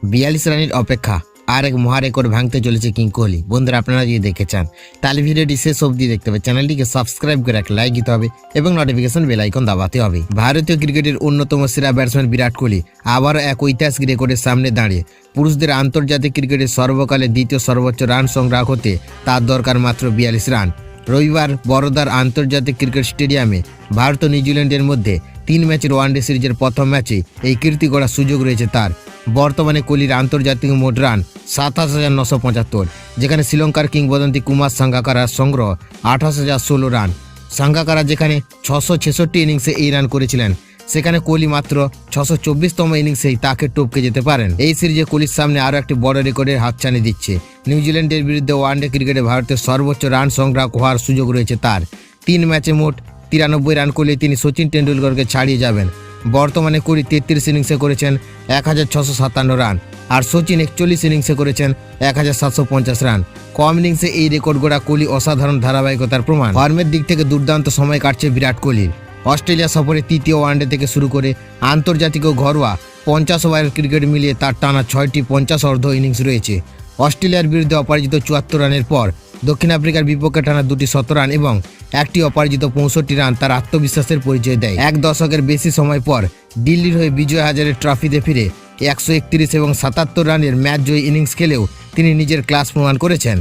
42 রানের অপেক্ষা আর এক মহারেকর্ড ভাঙতে চলেছে কিং কোহলি। বন্ধুরা, আপনারা যদি দেখতে চান তাহলে ভিডিওটি শেষ অবধি দেখতে হবে। চ্যানেলটিকে সাবস্ক্রাইব করে এক লাইক দিতে হবে এবং নোটিফিকেশন বেল আইকন দাবাতে হবে। ভারতীয় ক্রিকেটের অন্যতম সেরা ব্যাটসম্যান বিরাট কোহলি আবারও এক ঐতিহাসিক রেকর্ডের সামনে দাঁড়িয়ে পুরুষদের আন্তর্জাতিক ক্রিকেটের সর্বকালের দ্বিতীয় সর্বোচ্চ রান সংগ্রাহক হতে তার দরকার মাত্র 42 রান। রবিবার বড়োদার আন্তর্জাতিক ক্রিকেট স্টেডিয়ামে ভারত ও নিউজিল্যান্ডের মধ্যে 3 ম্যাচের ওয়ানডে সিরিজের প্রথম ম্যাচে এই কীর্তি গড়ার সুযোগ রয়েছে তার। বর্তমানে কোহলির আন্তর্জাতিক মোট রান 27,975, যেখানে শ্রীলঙ্কার কিংবদন্তি কুমার সাঙ্গাকারার সংগ্রহ 28,016 রান। সাঙ্গাকারা যেখানে 666 ইনিংসে এই রান করেছিলেন, সেখানে কোহলি মাত্র 624তম ইনিংসেই তাকে টপকে যেতে পারেন। এই সিরিজে কোহলির সামনে আরও একটি বড় রেকর্ডের হাতছানি দিচ্ছে। নিউজিল্যান্ডের বিরুদ্ধে ওয়ানডে ক্রিকেটে ভারতের সর্বোচ্চ রান সংগ্রাহক হওয়ার সুযোগ রয়েছে তার। 3 ম্যাচে মোট 93 রান করলে তিনি সচিন টেন্ডুলকরকে ছাড়িয়ে যাবেন। বর্তমানে কোহলি 33 ইনিংসে করেছেন 1,657 রান, আর সচিন 41 ইনিংসে করেছেন 1,750 রান। কম ইনিংসে এই রেকর্ড গড়া কোহলি অসাধারণ ধারাবাহিকতার প্রমাণ। ফর্মের দিক থেকে দুর্দান্ত সময় কাটছে বিরাট কোহলির। অস্ট্রেলিয়া সফরে তৃতীয় ওয়ানডে থেকে শুরু করে আন্তর্জাতিক ও ঘরোয়া 50 ওভারের ক্রিকেট মিলিয়ে তার টানা 6টি 50 অর্ধ ইনিংস রয়েছে। অস্ট্রেলিয়ার বিরুদ্ধে অপরাজিত 74 রানের পর দক্ষিণ আফ্রিকার বিপক্ষে টানা 2টি 100 রান এবং একটি অপরাজিত 65 রান তার আত্মবিশ্বাসের পরিচয় দেয়। এক দশকের বেশি সময় পর দিল্লির হয়ে বিজয় হাজারে ট্রফিতে ফিরে 131 এবং 77 রানের ম্যাচ জয়ী ইনিংস খেলেও তিনি নিজের ক্লাস প্রমাণ করেছেন।